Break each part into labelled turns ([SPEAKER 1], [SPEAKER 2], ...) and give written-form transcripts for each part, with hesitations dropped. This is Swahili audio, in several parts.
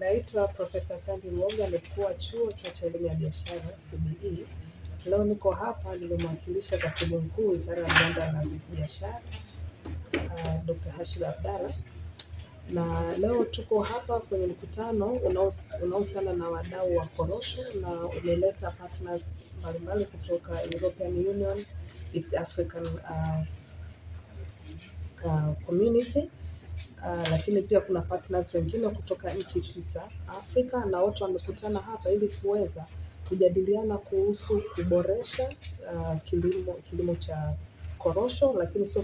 [SPEAKER 1] Naitwa Profesa Tandi Mwoga, ni mkuu wa chuo cha elimu ya biashara CBE. Leo niko hapa nimemwakilisha katibu mkuu Wizara ya Viwanda na Biashara, Dr. Hashir Abdalla, na leo tuko hapa kwenye mkutano unaohusiana na wadau wa korosho na umeleta partners mbalimbali kutoka European Union, East African Community, lakini pia kuna partners wengine kutoka nchi 9 Afrika, na wote wamekutana hapa ili kuweza kujadiliana kuhusu kuboresha kilimo cha korosho, lakini sio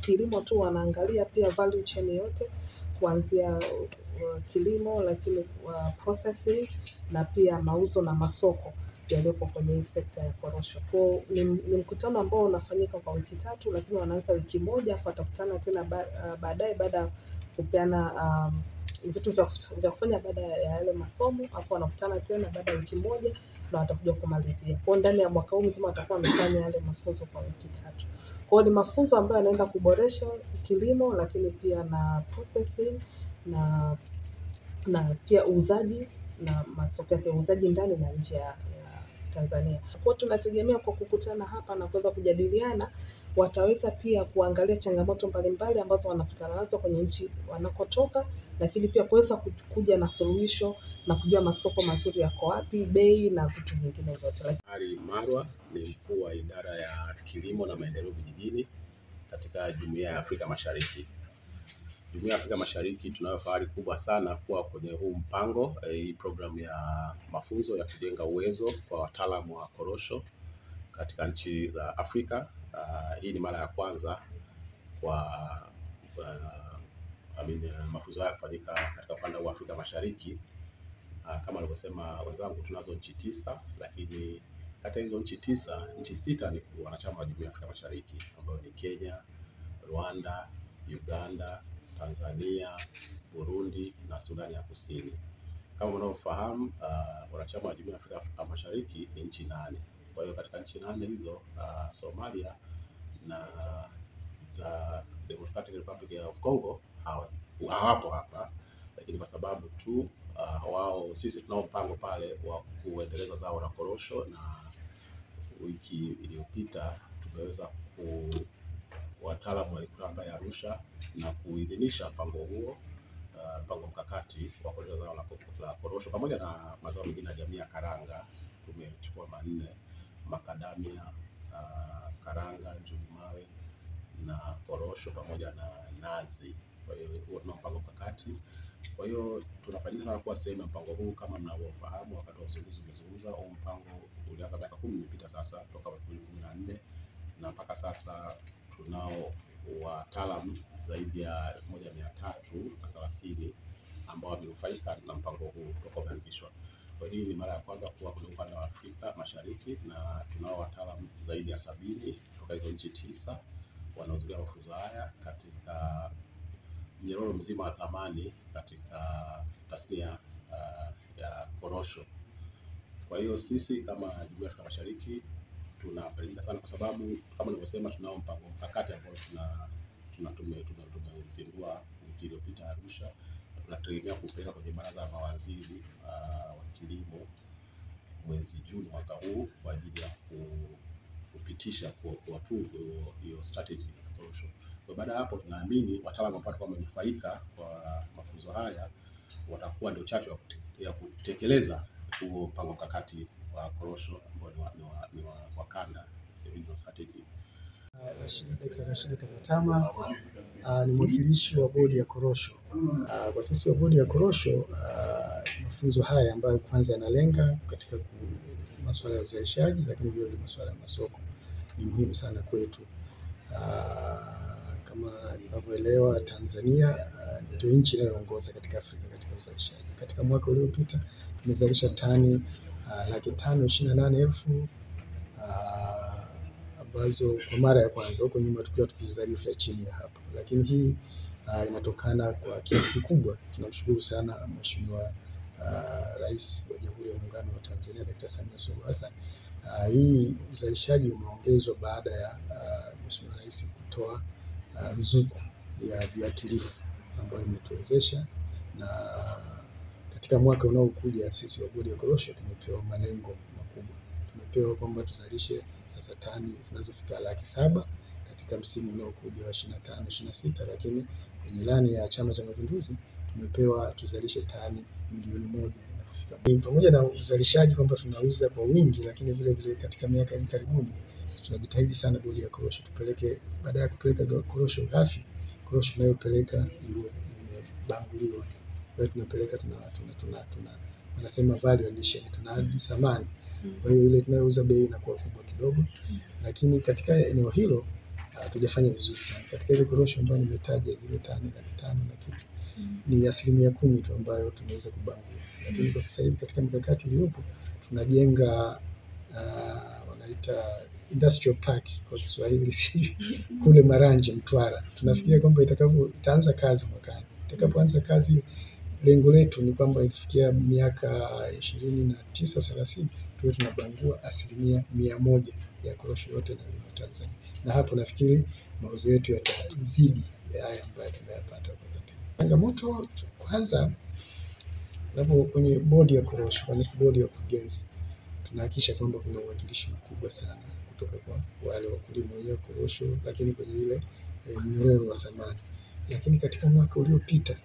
[SPEAKER 1] kilimo tu, wanaangalia pia value chain yote kuanzia kilimo, lakini processing na pia mauzo na masoko yaliyopo kwenye hii sekta ya korosho. Kwa ni mkutano ambao unafanyika kwa wiki 3, lakini wanaanza wiki moja, afu watakutana tena baadaye baada ya kupeana vitu vya kufanya baada ya yale masomo, afu wanakutana tena baada ya wiki moja na watakuja kumalizia. Kwa ndani ya mwaka huu mzima watakuwa wamefanya yale mafunzo kwa wiki 3. Kwa ni mafunzo ambayo yanaenda kuboresha kilimo, lakini pia na processing na pia uuzaji na masoko yake, uuzaji ndani na nje ya Tanzania. Kwa tunategemea kwa kukutana hapa na kuweza kujadiliana, wataweza pia kuangalia changamoto mbalimbali ambazo wanakutana nazo kwenye nchi wanakotoka, lakini pia kuweza kuja na suluhisho na kujua masoko mazuri yako wapi, bei na vitu vingine vyote.
[SPEAKER 2] Ali Marwa ni mkuu wa idara ya kilimo na maendeleo vijijini katika Jumuiya ya Afrika Mashariki. Jumuiya ya Afrika Mashariki tunayo fahari kubwa sana kuwa kwenye huu mpango, hii programu ya mafunzo ya kujenga uwezo kwa wataalamu wa korosho katika nchi za Afrika. Hii ni mara ya kwanza kwa mafunzo haya kufanyika katika ukanda wa Afrika Mashariki. Kama walivyosema wenzangu, tunazo nchi 9, lakini kati ya hizo nchi 9, nchi 6 ni wanachama wa Jumuiya ya Afrika Mashariki, ambayo ni Kenya, Rwanda, Uganda, Tanzania, Burundi na Sudani ya Kusini. Kama mnavyofahamu, wanachama wa Jumuiya ya Afrika Mashariki ni nchi 8. Kwa hiyo katika nchi 8 hizo, Somalia na Democratic Republic of Congo hawapo hapa, lakini kwa sababu tu sisi tunao mpango pale wa kuendeleza zao la korosho, na wiki iliyopita tumeweza wataalamu walikutana pale Arusha na kuidhinisha mpango huo, mpango mkakati wa kuendeleza zao la korosho pamoja na mazao mengine ya jamii ya karanga. Tumechukua manne: makadamia, karanga, njugu mawe na korosho pamoja na nazi. Kwa hiyo huo tuna mpango mkakati. Kwa hiyo tunafanyia sana kuwa sehemu ya mpango huu. Kama mnavyofahamu, wakati wa uzinduzi umezungumza, huu mpango ulianza miaka 10 iliyopita sasa, toka 2014, na mpaka sasa tunao wataalamu zaidi ya 1330 ambao wamenufaika na mpango huu toka umeanzishwa. Kwa hiyo ni mara ya kwanza kuwa kwenye ukanda wa Afrika Mashariki, na tunao wataalamu zaidi ya 70 kutoka hizo nchi 9 wanaohudhuria mafunzo haya katika mnyororo mzima wa thamani katika tasnia ya korosho. Kwa hiyo sisi kama Jumuiya ya Afrika Mashariki tunafaidika sana, kwa sababu kama nilivyosema, tunao mpango mkakati ambao tumezindua wiki iliyopita Arusha. Tunategemea kupeleka kwenye baraza la mawaziri wa kilimo mwezi Juni mwaka huu kwa ajili ya kupitisha kuapprove hiyo strategy ya korosho. Kwa baada ya hapo, tunaamini wataalamu ambao wamenufaika kwa mafunzo haya watakuwa ndio chachu ya kutekeleza huo mpango mkakati wa korosho ambao ni wa kanda, regional strategy.
[SPEAKER 3] Dr. Rashid Kamatama ni mwakilishi wa bodi ya korosho. Kwa sisi wa bodi ya korosho, mafunzo haya ambayo kwanza yanalenga katika masuala ya uzalishaji, lakini pia masuala ya masoko ni muhimu sana kwetu. Kama ninavyoelewa, Tanzania ndio nchi inayoongoza katika Afrika katika uzalishaji. Katika mwaka uliopita tumezalisha tani 528,000 ambazo kwa mara ya kwanza, huko nyuma tukiwa tukizalisha chini ya hapo, lakini hii inatokana kwa kiasi kikubwa. Tunamshukuru sana Mheshimiwa Rais wa Jamhuri ya Muungano wa Tanzania, Dr. Samia Suluhu Hassan. Hii uzalishaji umeongezwa baada ya Mheshimiwa Rais kutoa ruzuku ya viuatilifu ambayo imetuwezesha, na katika katika mwaka unaokuja sisi wa bodi ya korosho tumepewa malengo makubwa. Tumepewa kwamba tuzalishe sasa tani zinazofika 700,000 katika msimu unaokuja wa 25 26, lakini kwenye ilani ya Chama cha Mapinduzi tumepewa tuzalishe tani 1,000,000 inapofika. Pamoja na uzalishaji kwamba tunauza kwa wingi, lakini vile vile katika miaka hivi karibuni tunajitahidi sana bodi ya korosho tupeleke, baada ya kupeleka korosho ghafi, korosho tunayopeleka iwe imebanguliwa. Kwa hiyo tunapeleka wanasema value addition, tunaadi thamani. Kwa hiyo ile tunayouza bei inakuwa kubwa kidogo, lakini katika eneo hilo hatujafanya vizuri sana. Katika ile korosho ambayo nimetaja zile tani 500,000 na kitu, ni 10% tu ambayo tumeweza kubangua. Lakini kwa sasa hivi katika mikakati iliyopo tunajenga wanaita industrial park kwa Kiswahili kule Maranje, Mtwara. Tunafikiria kwamba itaanza kazi mwakani. Itakapoanza kazi, lengo letu ni kwamba ikifikia miaka 29 30 tuwe tunabangua 100% ya korosho yote inayolimwa Tanzania, na hapo nafikiri mauzo yetu yatazidi haya ambayo tunayapata. Changamoto kwanza, napo kwenye bodi ya korosho, kwenye bodi ya kurugenzi, tunahakikisha kwamba kuna uwakilishi mkubwa sana kutoka kwa wale wakulima wenyewe korosho, lakini kwenye ile mnyororo wa thamani. Lakini katika mwaka uliopita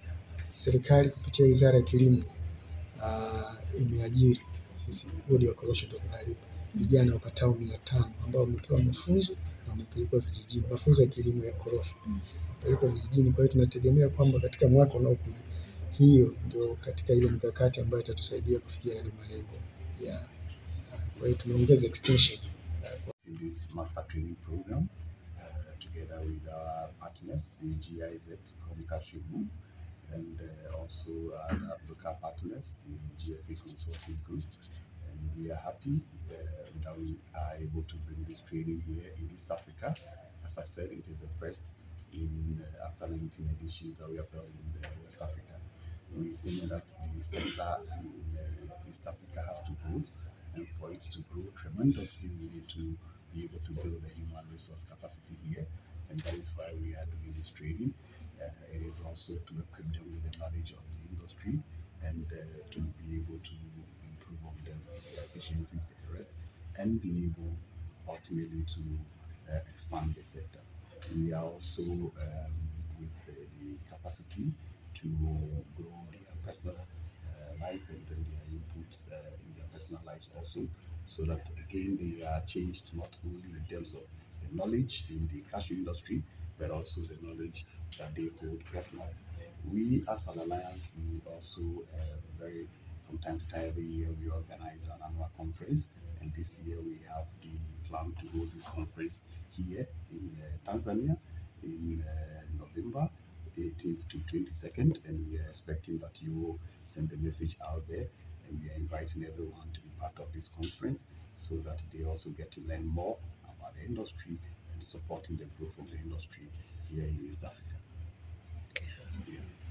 [SPEAKER 3] serikali kupitia Wizara ya Kilimo imeajiri, sisi bodi ya korosho ndio tunalipa vijana wapatao 500 ambao wamepewa mafunzo na wamepelekwa vijijini, mafunzo ya kilimo ya korosho, wamepelekwa vijijini. Kwa hiyo tunategemea kwamba katika mwaka unaokuja, hiyo ndio katika ile mikakati ambayo itatusaidia kufikia yale malengo ya. Kwa hiyo tumeongeza extension
[SPEAKER 4] in this master training program together with our partners, the GIZ Communication Group, and also our local partners, the GFA Consulting Group. And we are happy that we are able to bring this training here in East Africa. As I said, it is the first in after 19 editions that we have held in West Africa. We think that the center in East Africa has to grow, and for it to grow tremendously, we need to be able to build the human resource capacity here, and that is why we are doing this training. It is also to equip them with the knowledge of the industry and to be able to improve on their efficiencies and the rest, and be able ultimately to expand the sector. We are also with the capacity to grow their personal life and then their input in their personal lives also, so that again they are changed not only in terms of the knowledge in the cashew industry, but also the knowledge that they hold personally. We as an alliance, we also from time to time every year we organize an annual conference, and this year we have the plan to hold this conference here in Tanzania in November 18th to 22nd, and we are expecting that you will send the message out there, and we are inviting everyone to be part of this conference so that they also get to learn more about the industry and supporting the growth of the industry here in East Africa. Yeah.